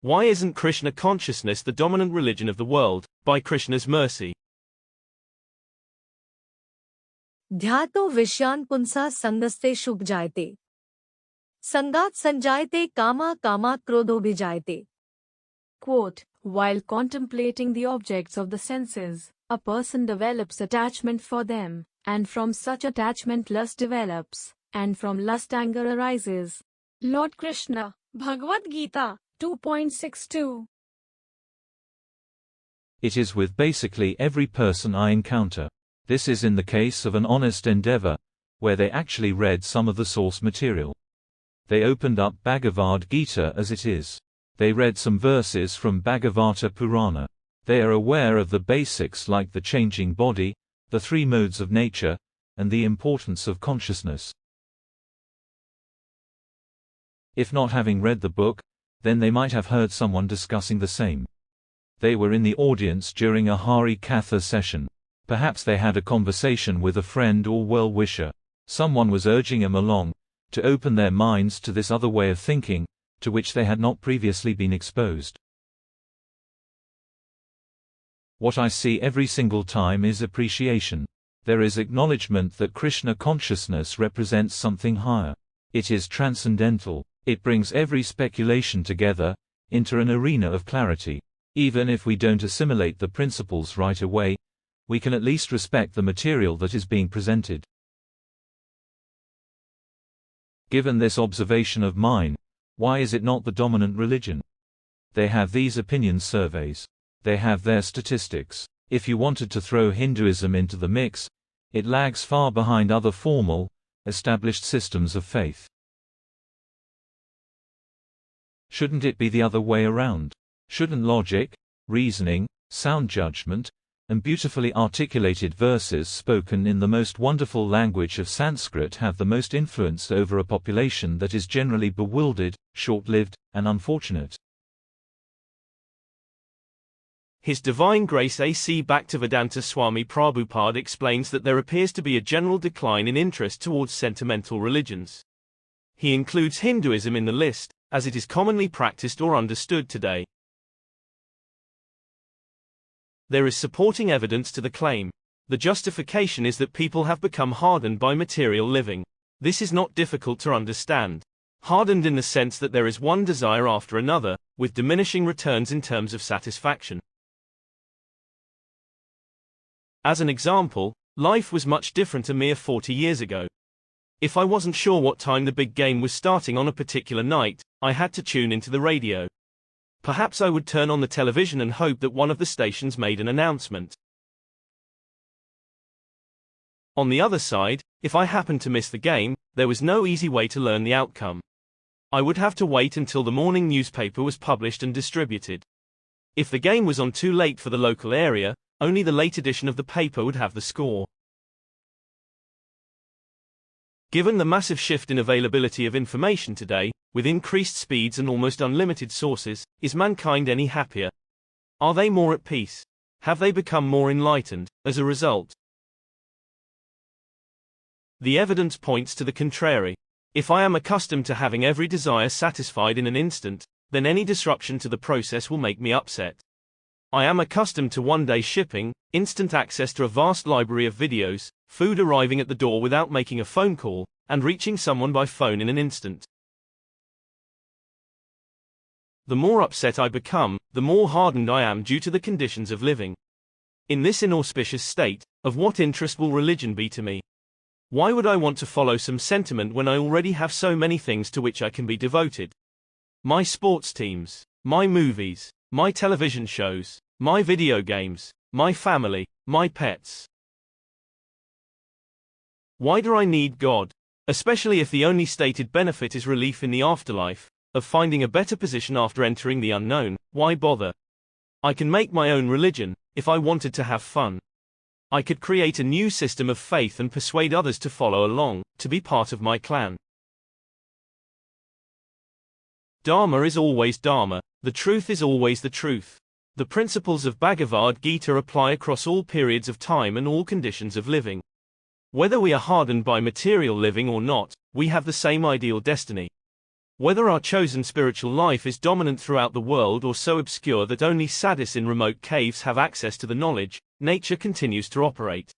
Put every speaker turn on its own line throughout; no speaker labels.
Why isn't Krishna consciousness the dominant religion of the world, by Krishna's mercy?
ध्यातो विषयान् पुंसा संगस्ते शुभ जायते संगात संजायते कामा कामा क्रोधो भिजायते.
Quote, while contemplating the objects of the senses, a person develops attachment for them, and from such attachment lust develops, and from lust anger arises. Lord Krishna, Bhagavad-gita, 2.62.
It is with basically every person I encounter. This is in the case of an honest endeavor, where they actually read some of the source material. They opened up Bhagavad-gita as it is. They read some verses from Bhagavata Purana. They are aware of the basics like the changing body, the three modes of nature, and the importance of consciousness. If not having read the book, then they might have heard someone discussing the same. They were in the audience during a Hari Katha session. Perhaps they had a conversation with a friend or well-wisher. Someone was urging them along, to open their minds to this other way of thinking, to which they had not previously been exposed. What I see every single time is appreciation. There is acknowledgement that Krishna consciousness represents something higher. It is transcendental. It brings every speculation together, into an arena of clarity. Even if we don't assimilate the principles right away, we can at least respect the material that is being presented. Given this observation of mine, why is it not the dominant religion? They have these opinion surveys. They have their statistics. If you wanted to throw Hinduism into the mix, it lags far behind other formal, established systems of faith. Shouldn't it be the other way around? Shouldn't logic, reasoning, sound judgment, and beautifully articulated verses spoken in the most wonderful language of Sanskrit have the most influence over a population that is generally bewildered, short-lived, and unfortunate?
His Divine Grace A.C. Bhaktivedanta Swami Prabhupada explains that there appears to be a general decline in interest towards sentimental religions. He includes Hinduism in the list, as it is commonly practiced or understood today. There is supporting evidence to the claim. The justification is that people have become hardened by material living. This is not difficult to understand. Hardened in the sense that there is one desire after another, with diminishing returns in terms of satisfaction. As an example, life was much different a mere 40 years ago. If I wasn't sure what time the big game was starting on a particular night, I had to tune into the radio. Perhaps I would turn on the television and hope that one of the stations made an announcement. On the other side, if I happened to miss the game, there was no easy way to learn the outcome. I would have to wait until the morning newspaper was published and distributed. If the game was on too late for the local area, only the late edition of the paper would have the score. Given the massive shift in availability of information today, with increased speeds and almost unlimited sources, is mankind any happier? Are they more at peace? Have they become more enlightened, as a result? The evidence points to the contrary. If I am accustomed to having every desire satisfied in an instant, then any disruption to the process will make me upset. I am accustomed to one-day shipping, instant access to a vast library of videos, food arriving at the door without making a phone call, and reaching someone by phone in an instant. The more upset I become, the more hardened I am due to the conditions of living. In this inauspicious state, of what interest will religion be to me? Why would I want to follow some sentiment when I already have so many things to which I can be devoted? My sports teams, my movies, my television shows, my video games, my family, my pets. Why do I need God? Especially if the only stated benefit is relief in the afterlife, of finding a better position after entering the unknown, why bother? I can make my own religion, if I wanted to have fun. I could create a new system of faith and persuade others to follow along, to be part of my clan. Dharma is always Dharma, the truth is always the truth. The principles of Bhagavad-gita apply across all periods of time and all conditions of living. Whether we are hardened by material living or not, we have the same ideal destiny. Whether our chosen spiritual life is dominant throughout the world or so obscure that only sadhus in remote caves have access to the knowledge, nature continues to operate.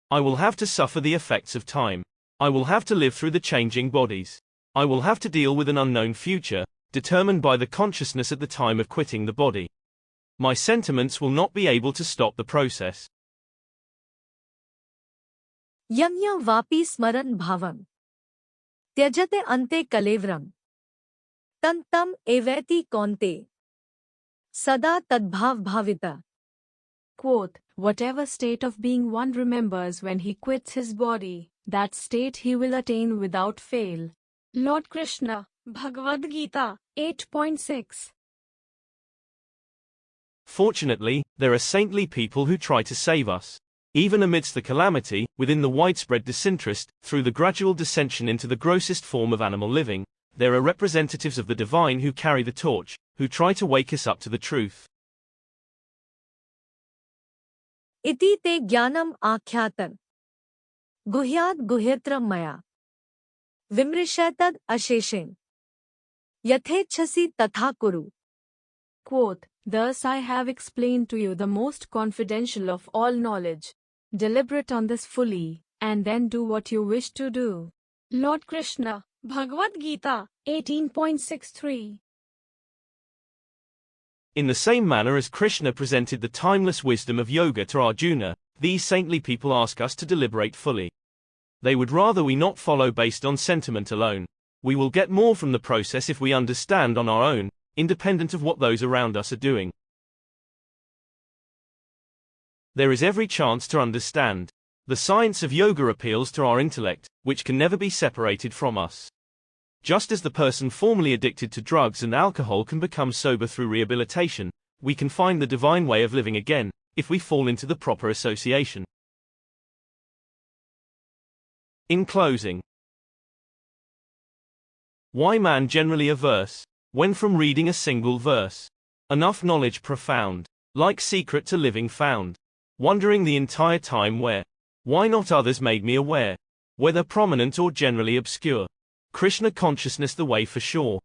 I will have to suffer the effects of time. I will have to live through the changing bodies. I will have to deal with an unknown future, determined by the consciousness at the time of quitting the body. My sentiments will not be able to stop the process.
यम्य वापि स्मरन् भावम् त्यजते अन्ते कलेवरम् तं तम् एवेति कौन्ते सदा तद्भाव भाविता.
Quote, whatever state of being one remembers when he quits his body, that state he will attain without fail. Lord Krishna, Bhagavad-gita, 8.6.
Fortunately, there are saintly people who try to save us. Even amidst the calamity, within the widespread disinterest, through the gradual descension into the grossest form of animal living, there are representatives of the divine who carry the torch, who try to wake us up to the truth.
इति ते ज्ञानम् आख्यातम् गुह्याद् गुह्यत्रम् मया विमृशैतद् अशेषेण यथेच्छसि तथा कुरु.
Quote, thus I have explained to you the most confidential of all knowledge. Deliberate on this fully, and then do what you wish to do. Lord Krishna, Bhagavad-gita, 18.63.
In the same manner as Krishna presented the timeless wisdom of yoga to Arjuna, these saintly people ask us to deliberate fully. They would rather we not follow based on sentiment alone. We will get more from the process if we understand on our own, independent of what those around us are doing. There is every chance to understand. The science of yoga appeals to our intellect, which can never be separated from us. Just as the person formerly addicted to drugs and alcohol can become sober through rehabilitation, we can find the divine way of living again, if we fall into the proper association. In closing, why man generally averse, when from reading a single verse? Enough knowledge profound, like secret to living found. Wondering the entire time where, why not others made me aware, whether prominent or generally obscure. Krishna consciousness the way for sure.